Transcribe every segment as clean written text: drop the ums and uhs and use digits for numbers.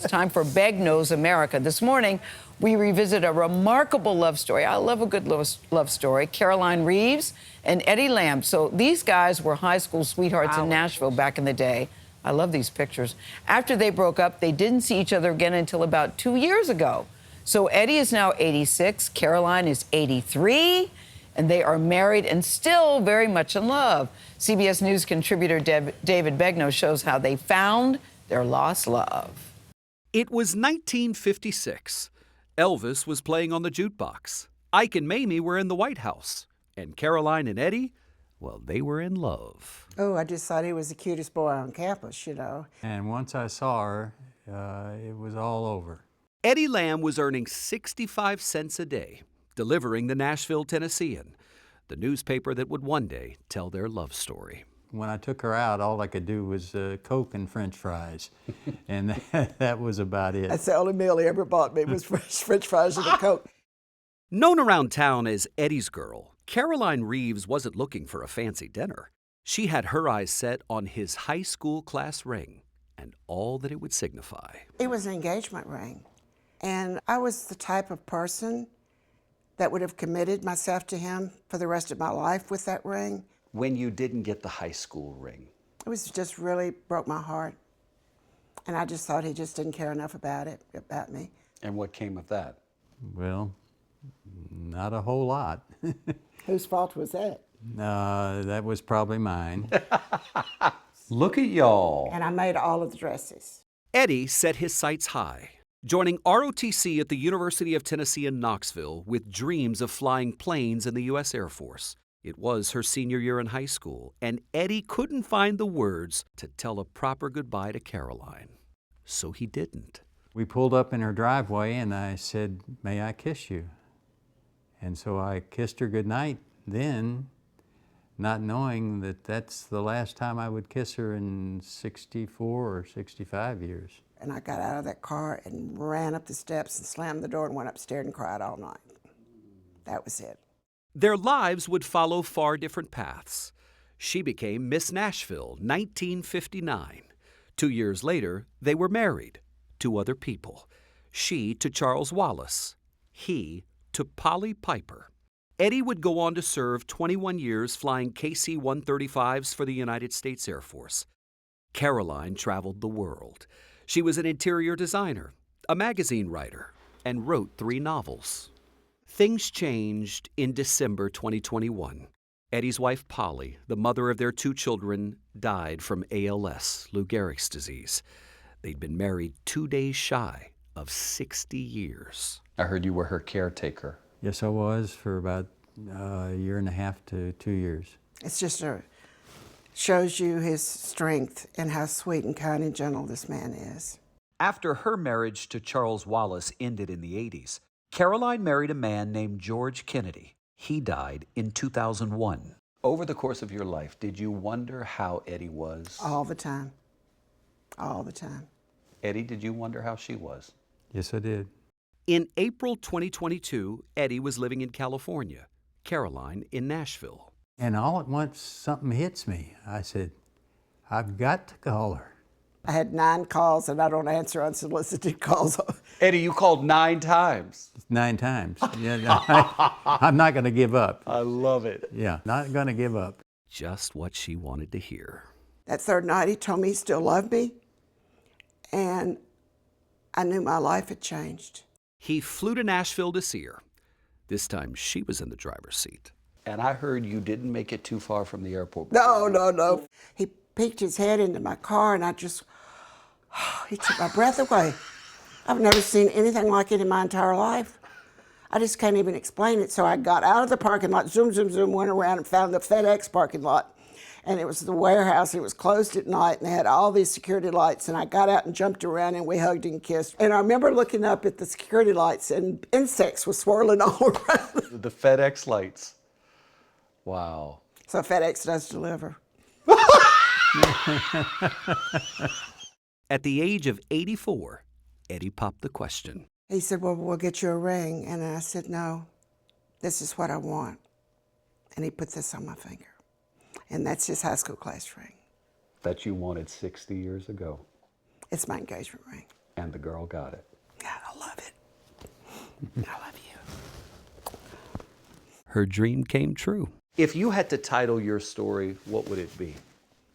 It's time for Beg Knows America. This morning, we revisit a remarkable love story. I love a good love story. Caroline Reeves and Eddie Lamm. So these guys were high school sweethearts in Nashville back in the day. I love these pictures. After they broke up, they didn't see each other again until about 2 years ago. So Eddie is now 86, Caroline is 83, and they are married and still very much in love. CBS News contributor David Begnaud shows how they found their lost love. It was 1956. Elvis was playing on the jukebox. Ike and Mamie were in the White House. And Caroline and Eddie, well, they were in love. Oh, I just thought he was the cutest boy on campus, you know. And once I saw her, it was all over. Eddie Lamm was earning 65 cents a day, delivering the Nashville Tennessean, the newspaper that would one day tell their love story. When I took her out, all I could do was Coke and French fries, and that was about it. That's the only meal he ever bought me was French fries and a Coke. Known around town as Eddie's girl, Caroline Reeves wasn't looking for a fancy dinner. She had her eyes set on his high school class ring and all that it would signify. It was an engagement ring, and I was the type of person that would have committed myself to him for the rest of my life with that ring. When you didn't get the high school ring? It was just really broke my heart. And I just thought he just didn't care enough about me. And what came of that? Well, not a whole lot. Whose fault was that? That was probably mine. Look at y'all. And I made all of the dresses. Eddie set his sights high, joining ROTC at the University of Tennessee in Knoxville with dreams of flying planes in the U.S. Air Force. It was her senior year in high school, and Eddie couldn't find the words to tell a proper goodbye to Caroline. So he didn't. We pulled up in her driveway, and I said, "May I kiss you?" And so I kissed her goodnight then, not knowing that that's the last time I would kiss her in 64 or 65 years. And I got out of that car and ran up the steps and slammed the door and went upstairs and cried all night. That was it. Their lives would follow far different paths. She became Miss Nashville, 1959. 2 years later, they were married to other people. She to Charles Wallace, he to Polly Piper. Eddie would go on to serve 21 years flying KC-135s for the United States Air Force. Caroline traveled the world. She was an interior designer, a magazine writer, and wrote 3 novels. Things changed in December 2021. Eddie's wife, Polly, the mother of their 2 children, died from ALS, Lou Gehrig's disease. They'd been married 2 days shy of 60 years. I heard you were her caretaker. Yes, I was for about a year and a half to 2 years. It's just shows you his strength and how sweet and kind and gentle this man is. After her marriage to Charles Wallace ended in the 80s, Caroline married a man named George Kennedy. He died in 2001. Over the course of your life, did you wonder how Eddie was? All the time. All the time. Eddie, did you wonder how she was? Yes, I did. In April 2022, Eddie was living in California, Caroline in Nashville. And all at once, something hits me. I said, I've got to call her. I had 9 calls, and I don't answer unsolicited calls. Eddie, you called 9 times. 9 times. Yeah, I'm not going to give up. I love it. Yeah, not going to give up. Just what she wanted to hear. That third night, he told me he still loved me, and I knew my life had changed. He flew to Nashville to see her. This time, she was in the driver's seat. And I heard you didn't make it too far from the airport. No. He peeked his head into my car, and he took my breath away. I've never seen anything like it in my entire life. I just can't even explain it. So I got out of the parking lot, zoom, went around and found the FedEx parking lot. And it was the warehouse. It was closed at night, and they had all these security lights. And I got out and jumped around, and we hugged and kissed. And I remember looking up at the security lights, and insects were swirling all around. The FedEx lights. Wow. So FedEx does deliver. At the age of 84, Eddie popped the question. He said, well, we'll get you a ring. And I said, no, this is what I want. And he put this on my finger. And that's his high school class ring. That you wanted 60 years ago. It's my engagement ring. And the girl got it. God, I love it. I love you. Her dream came true. If you had to title your story, what would it be?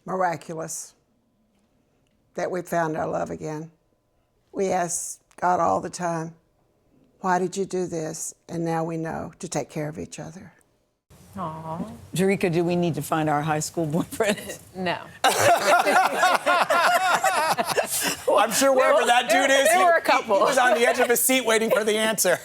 Miraculous that we found our love again. We ask God all the time, why did you do this? And now we know to take care of each other. Aww. Jerika, do we need to find our high school boyfriend? No. I'm sure wherever that dude is, there were a couple. He was on the edge of his seat waiting for the answer.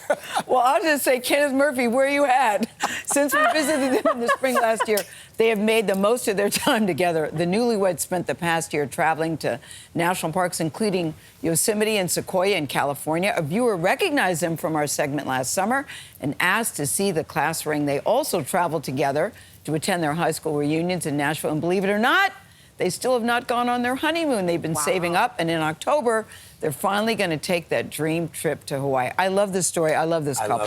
Well, I'll just say, Kenneth Murphy, where you at? Since we visited them in the spring last year, they have made the most of their time together. The newlyweds spent the past year traveling to national parks, including Yosemite and Sequoia in California. A viewer recognized them from our segment last summer and asked to see the class ring. They also traveled together to attend their high school reunions in Nashville. And believe it or not, they still have not gone on their honeymoon. They've been saving up, and in October, they're finally going to take that dream trip to Hawaii. I love this story. I love this couple.